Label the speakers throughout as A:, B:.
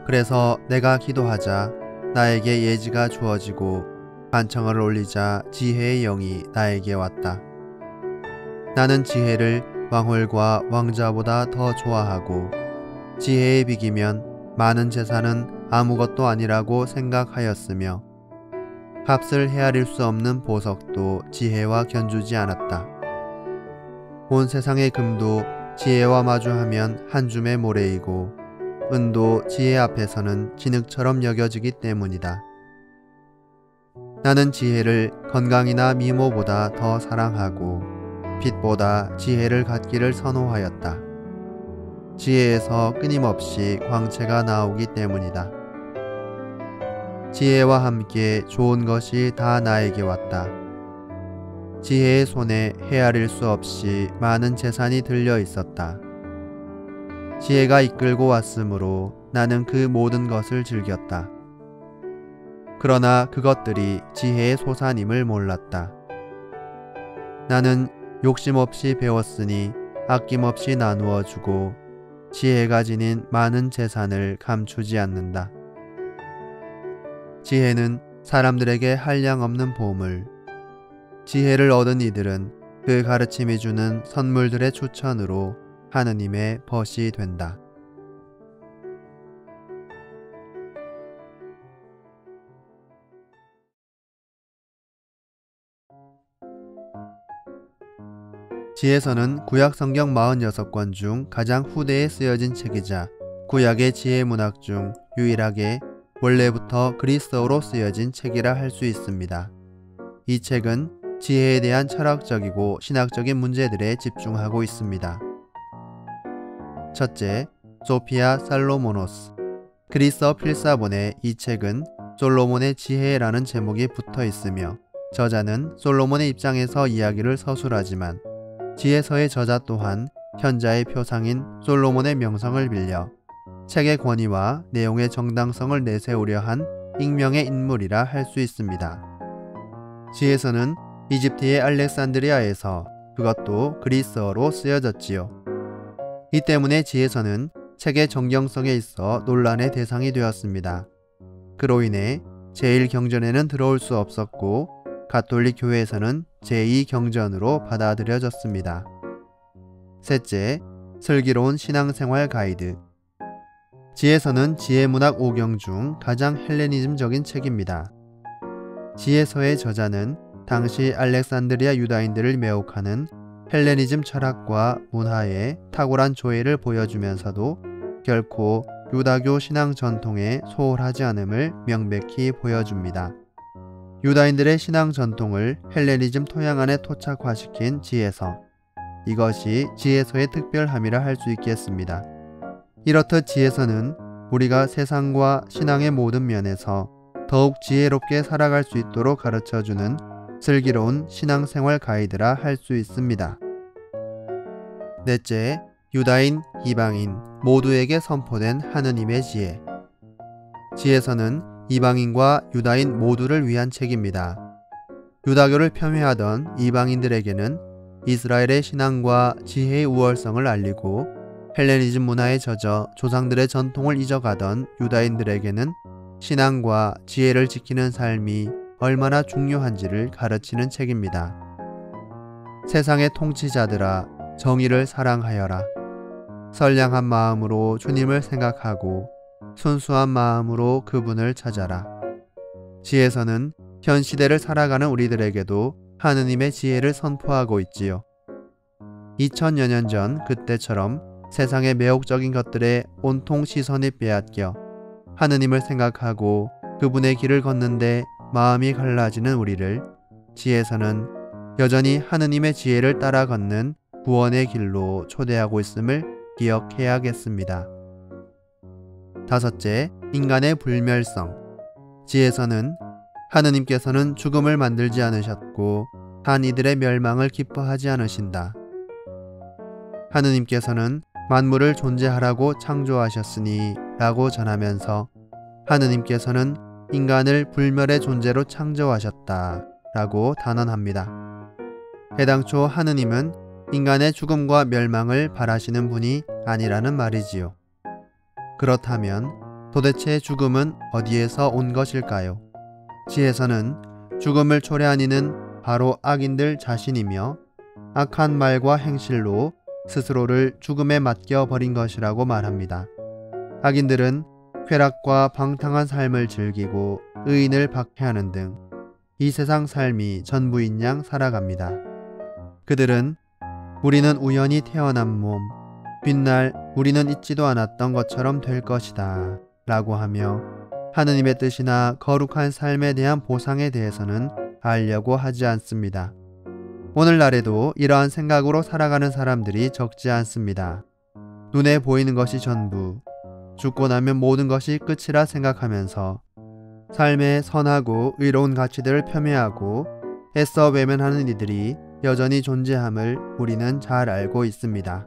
A: 그래서 내가 기도하자 나에게 예지가 주어지고 간청을 올리자 지혜의 영이 나에게 왔다. 나는 지혜를 왕홀과 왕자보다 더 좋아하고 지혜에 비기면 많은 재산은 아무것도 아니라고 생각하였으며 값을 헤아릴 수 없는 보석도 지혜와 견주지 않았다. 온 세상의 금도 지혜와 마주하면 한 줌의 모래이고 은도 지혜 앞에서는 진흙처럼 여겨지기 때문이다. 나는 지혜를 건강이나 미모보다 더 사랑하고 빛보다 지혜를 갖기를 선호하였다. 지혜에서 끊임없이 광채가 나오기 때문이다. 지혜와 함께 좋은 것이 다 나에게 왔다. 지혜의 손에 헤아릴 수 없이 많은 재산이 들려 있었다. 지혜가 이끌고 왔으므로 나는 그 모든 것을 즐겼다. 그러나 그것들이 지혜의 소산임을 몰랐다. 나는 욕심 없이 배웠으니 아낌없이 나누어 주고 지혜가 지닌 많은 재산을 감추지 않는다. 지혜는 사람들에게 한량없는 보물. 지혜를 얻은 이들은 그 가르침이 주는 선물들의 추천으로 하느님의 벗이 된다. 지혜서는 구약 성경 46권 중 가장 후대에 쓰여진 책이자 구약의 지혜 문학 중 유일하게 원래부터 그리스어로 쓰여진 책이라 할 수 있습니다. 이 책은 지혜에 대한 철학적이고 신학적인 문제들에 집중하고 있습니다. 첫째, 소피아 살로모노스. 그리스어 필사본에 이 책은 솔로몬의 지혜라는 제목이 붙어 있으며 저자는 솔로몬의 입장에서 이야기를 서술하지만 지혜서의 저자 또한 현자의 표상인 솔로몬의 명성을 빌려 책의 권위와 내용의 정당성을 내세우려 한 익명의 인물이라 할 수 있습니다. 지혜서는 이집트의 알렉산드리아에서 그것도 그리스어로 쓰여졌지요. 이 때문에 지혜서는 책의 정경성에 있어 논란의 대상이 되었습니다. 그로 인해 제1경전에는 들어올 수 없었고 가톨릭 교회에서는 제2경전으로 받아들여졌습니다. 셋째, 슬기로운 신앙생활 가이드. 지혜서는 지혜문학 5경 중 가장 헬레니즘적인 책입니다. 지혜서의 저자는 당시 알렉산드리아 유다인들을 매혹하는 헬레니즘 철학과 문화의 탁월한 조예를 보여주면서도 결코 유다교 신앙 전통에 소홀하지 않음을 명백히 보여줍니다. 유다인들의 신앙 전통을 헬레니즘 토양 안에 토착화시킨 지혜서. 이것이 지혜서의 특별함이라 할 수 있겠습니다. 이렇듯 지혜서는 우리가 세상과 신앙의 모든 면에서 더욱 지혜롭게 살아갈 수 있도록 가르쳐주는 슬기로운 신앙생활 가이드라 할 수 있습니다. 넷째, 유다인, 이방인 모두에게 선포된 하느님의 지혜. 지혜서는 이방인과 유다인 모두를 위한 책입니다. 유다교를 폄훼하던 이방인들에게는 이스라엘의 신앙과 지혜의 우월성을 알리고 헬레니즘 문화에 젖어 조상들의 전통을 잊어가던 유다인들에게는 신앙과 지혜를 지키는 삶이 얼마나 중요한지를 가르치는 책입니다. 세상의 통치자들아, 정의를 사랑하여라. 선량한 마음으로 주님을 생각하고 순수한 마음으로 그분을 찾아라. 지혜서는 현 시대를 살아가는 우리들에게도 하느님의 지혜를 선포하고 있지요. 2000여 년 전 그때처럼 세상의 매혹적인 것들에 온통 시선이 빼앗겨 하느님을 생각하고 그분의 길을 걷는데 마음이 갈라지는 우리를 지혜서는 여전히 하느님의 지혜를 따라 걷는 구원의 길로 초대하고 있음을 기억해야겠습니다. 다섯째, 인간의 불멸성. 지혜서는 하느님께서는 죽음을 만들지 않으셨고 한 이들의 멸망을 기뻐하지 않으신다. 하느님께서는 만물을 존재하라고 창조하셨으니 라고 전하면서 하느님께서는 인간을 불멸의 존재로 창조하셨다 라고 단언합니다. 애당초 하느님은 인간의 죽음과 멸망을 바라시는 분이 아니라는 말이지요. 그렇다면 도대체 죽음은 어디에서 온 것일까요? 지혜서는 죽음을 초래한 이는 바로 악인들 자신이며 악한 말과 행실로 스스로를 죽음에 맡겨버린 것이라고 말합니다. 악인들은 쾌락과 방탕한 삶을 즐기고 의인을 박해하는 등 이 세상 삶이 전부인 양 살아갑니다. 그들은 우리는 우연히 태어난 몸, 훗날 우리는 잊지도 않았던 것처럼 될 것이다 라고 하며 하느님의 뜻이나 거룩한 삶에 대한 보상에 대해서는 알려고 하지 않습니다. 오늘날에도 이러한 생각으로 살아가는 사람들이 적지 않습니다. 눈에 보이는 것이 전부, 죽고 나면 모든 것이 끝이라 생각하면서 삶의 선하고 의로운 가치들을 폄훼하고 애써 외면하는 이들이 여전히 존재함을 우리는 잘 알고 있습니다.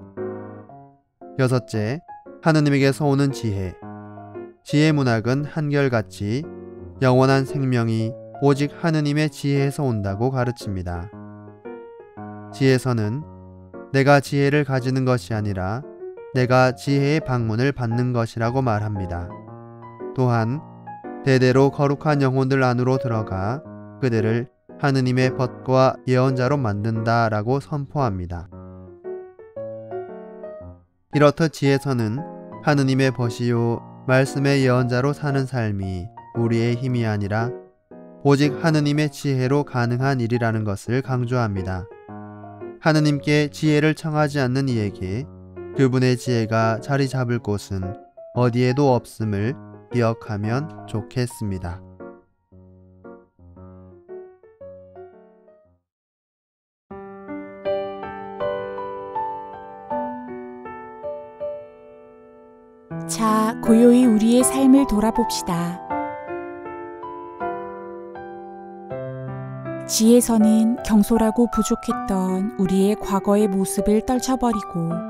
A: 여섯째, 하느님에게서 오는 지혜. 지혜 문학은 한결같이 영원한 생명이 오직 하느님의 지혜에서 온다고 가르칩니다. 지혜서는 내가 지혜를 가지는 것이 아니라 내가 지혜의 방문을 받는 것이라고 말합니다. 또한 대대로 거룩한 영혼들 안으로 들어가 그들을 하느님의 벗과 예언자로 만든다라고 선포합니다. 이렇듯 지혜서는 하느님의 벗이요 말씀의 예언자로 사는 삶이 우리의 힘이 아니라 오직 하느님의 지혜로 가능한 일이라는 것을 강조합니다. 하느님께 지혜를 청하지 않는 이에게 그분의 지혜가 자리 잡을 곳은 어디에도 없음을 기억하면 좋겠습니다.
B: 자, 고요히 우리의 삶을 돌아봅시다. 지혜서는 경솔하고 부족했던 우리의 과거의 모습을 떨쳐버리고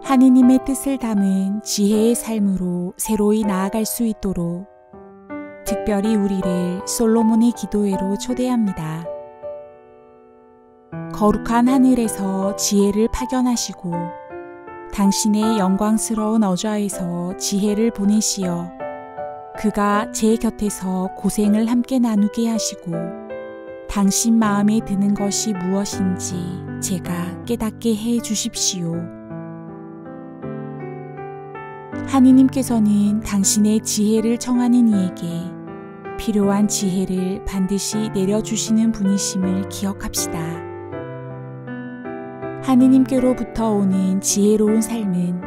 B: 하느님의 뜻을 담은 지혜의 삶으로 새로이 나아갈 수 있도록 특별히 우리를 솔로몬의 기도회로 초대합니다. 거룩한 하늘에서 지혜를 파견하시고 당신의 영광스러운 어좌에서 지혜를 보내시어 그가 제 곁에서 고생을 함께 나누게 하시고 당신 마음에 드는 것이 무엇인지 제가 깨닫게 해 주십시오. 하느님께서는 당신의 지혜를 청하는 이에게 필요한 지혜를 반드시 내려주시는 분이심을 기억합시다. 하느님께로부터 오는 지혜로운 삶은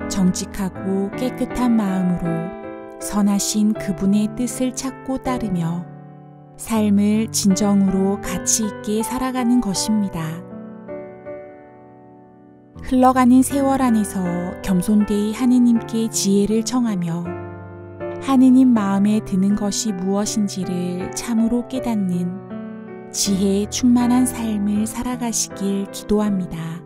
B: 정직하고 깨끗한 마음으로 선하신 그분의 뜻을 찾고 따르며 삶을 진정으로 가치 있게 살아가는 것입니다. 흘러가는 세월 안에서 겸손되이 하느님께 지혜를 청하며 하느님 마음에 드는 것이 무엇인지를 참으로 깨닫는 지혜에 충만한 삶을 살아가시길 기도합니다.